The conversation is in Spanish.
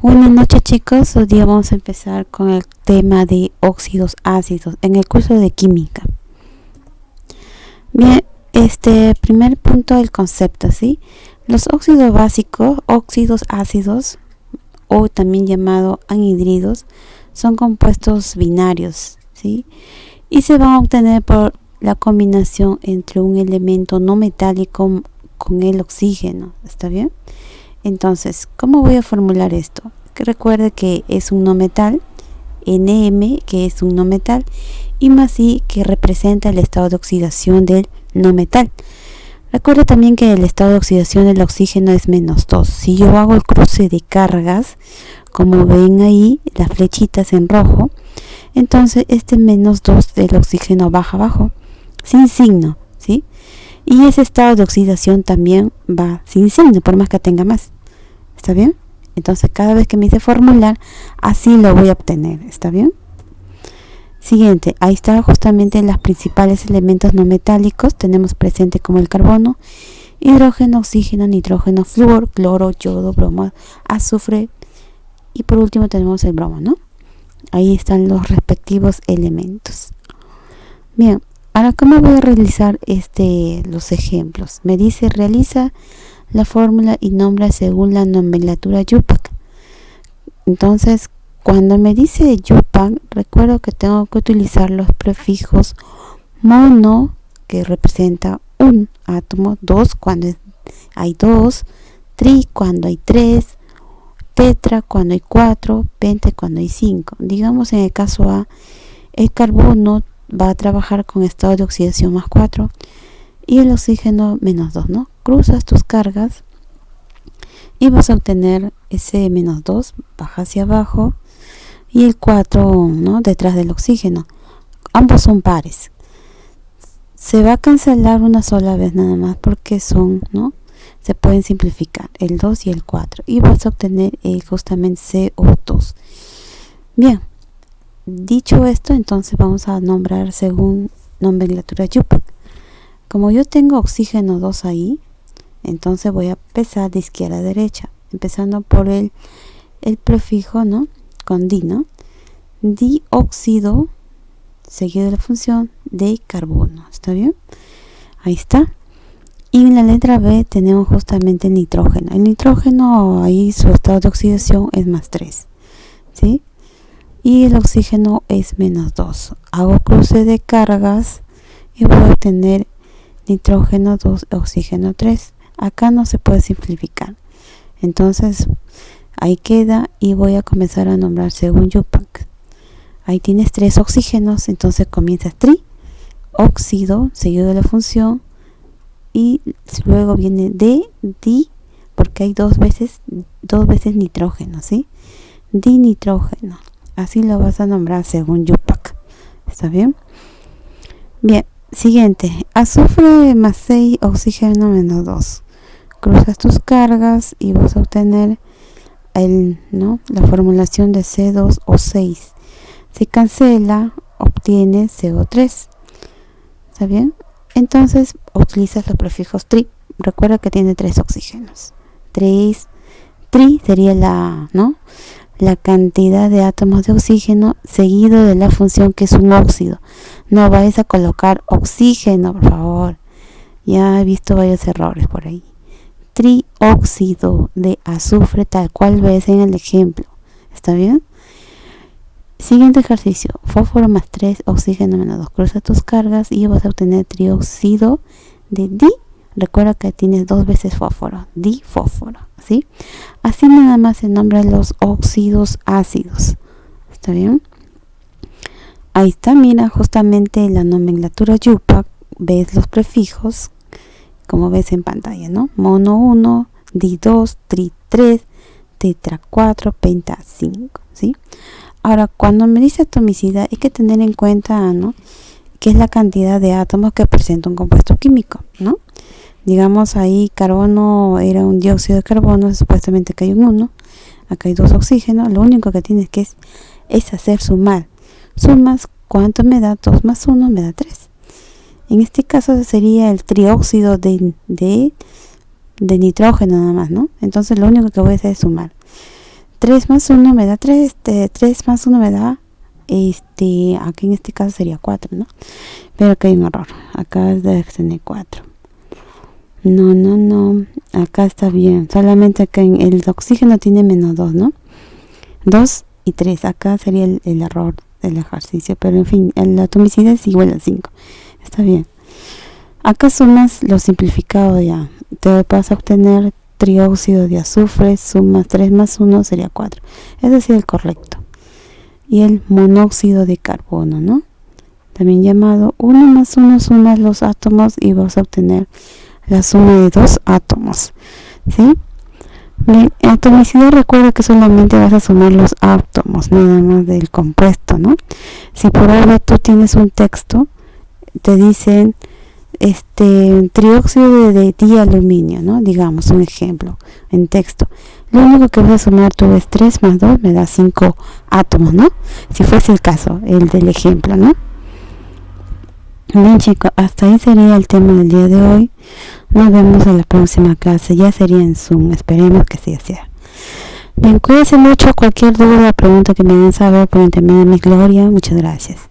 Buenas noches chicos, hoy día vamos a empezar con el tema de óxidos ácidos en el curso de química. Bien, primer punto del concepto, ¿sí? Los óxidos básicos, óxidos ácidos o también llamado anhidridos, son compuestos binarios, ¿sí? Y se van a obtener por la combinación entre un elemento no metálico con el oxígeno, ¿está bien? Entonces, ¿cómo voy a formular esto? Que recuerde que es un no metal, Nm, que es un no metal, y más I, que representa el estado de oxidación del no metal. Recuerde también que el estado de oxidación del oxígeno es -2. Si yo hago el cruce de cargas, como ven ahí, las flechitas en rojo, entonces este -2 del oxígeno baja abajo, sin signo, ¿sí? Y ese estado de oxidación también va sin signo, por más que tenga más. ¿Está bien? Entonces cada vez que me dice formular, así lo voy a obtener. ¿Está bien? Siguiente, ahí están justamente los principales elementos no metálicos. Tenemos presente como el carbono, hidrógeno, oxígeno, nitrógeno, flúor, cloro, yodo, bromo, azufre y por último tenemos el bromo, ¿no? Ahí están los respectivos elementos. Bien, ahora ¿cómo voy a realizar los ejemplos? Me dice realiza la fórmula y nombra según la nomenclatura YUPAC. Entonces, cuando me dice YUPAC, recuerdo que tengo que utilizar los prefijos mono, que representa un átomo, dos cuando hay dos, tri cuando hay tres, tetra cuando hay cuatro, pente cuando hay cinco. Digamos en el caso A, el carbono va a trabajar con estado de oxidación +4 y el oxígeno -2, ¿no? Cruzas tus cargas y vas a obtener ese -2, baja hacia abajo y el 4, ¿no? Detrás del oxígeno. Ambos son pares. Se va a cancelar una sola vez nada más porque son, ¿no? Se pueden simplificar el 2 y el 4 y vas a obtener justamente CO2. Bien, dicho esto, entonces vamos a nombrar según nomenclatura YUPAC. Como yo tengo oxígeno 2 ahí, entonces voy a empezar de izquierda a derecha, empezando por el prefijo, ¿no? Con di, ¿no? Dióxido, seguido de la función de carbono. ¿Está bien? Ahí está. Y en la letra B tenemos justamente el nitrógeno. El nitrógeno, ahí su estado de oxidación es +3, ¿sí? Y el oxígeno es -2. Hago cruce de cargas y voy a obtener nitrógeno 2, oxígeno 3. Acá no se puede simplificar. Entonces, ahí queda y voy a comenzar a nombrar según YUPAC. Ahí tienes 3 oxígenos, entonces comienzas tri, óxido, seguido de la función, y luego viene di, porque hay dos veces nitrógeno, ¿sí? Dinitrógeno. Así lo vas a nombrar según YUPAC. ¿Está bien? Bien, siguiente. Azufre +6, oxígeno -2. Cruzas tus cargas y vas a obtener la formulación de C2O6. Se cancela, obtienes CO3. ¿Está bien? Entonces utilizas los prefijos tri. Recuerda que tiene 3 oxígenos. Tri sería la cantidad de átomos de oxígeno seguido de la función que es un óxido. No vayas a colocar oxígeno, por favor. Ya he visto varios errores por ahí. Trióxido de azufre, tal cual ves en el ejemplo. ¿Está bien? Siguiente ejercicio. Fósforo +3, oxígeno -2. Cruza tus cargas y vas a obtener trióxido de di. Recuerda que tienes 2 veces fósforo. Difósforo. ¿Sí? Así nada más se nombran los óxidos ácidos. ¿Está bien? Ahí está, mira, justamente la nomenclatura YUPAC. Ves los prefijos, como ves en pantalla, ¿no? Mono 1, di 2, tri 3, tetra 4, penta 5, ¿sí? Ahora, cuando me dice atomicidad, hay que tener en cuenta, ¿no?, que es la cantidad de átomos que presenta un compuesto químico, ¿no? Digamos ahí carbono era un dióxido de carbono, supuestamente que hay un 1, acá hay 2 oxígenos, lo único que tienes que es hacer sumar. Sumas, ¿cuánto me da? 2 más 1 me da 3. En este caso sería el trióxido de nitrógeno nada más, ¿no? Entonces lo único que voy a hacer es sumar. 3 más 1 me da 3, 3 más 1 me da, aquí en este caso sería 4, ¿no? Pero acá hay un error, acá debe tener 4. No, acá está bien, solamente que en el oxígeno tiene menos 2, ¿no? 2 y 3, acá sería el error del ejercicio, pero en fin, la atomicidad es igual a 5, está bien. Acá sumas lo simplificado ya, te vas a obtener trióxido de azufre, sumas 3 más 1 sería 4, es decir, el correcto. Y el monóxido de carbono, ¿no? También llamado 1 más 1, sumas los átomos y vas a obtener la suma de 2 átomos, ¿sí? Bien, atomicidad, recuerda que solamente vas a sumar los átomos, nada más del compuesto, ¿no? Si por ahora tú tienes un texto, te dicen trióxido de dialuminio, ¿no? Digamos un ejemplo en texto. Lo único que vas a sumar tú es 3 más 2, me da 5 átomos, ¿no? Si fuese el caso, el del ejemplo, ¿no? Bien, chicos, hasta ahí sería el tema del día de hoy. Nos vemos en la próxima clase, ya sería en Zoom, esperemos que sí sea. Bien, cuídense mucho, cualquier duda o pregunta que me hagan saber por intermedio de mi Gloria, muchas gracias.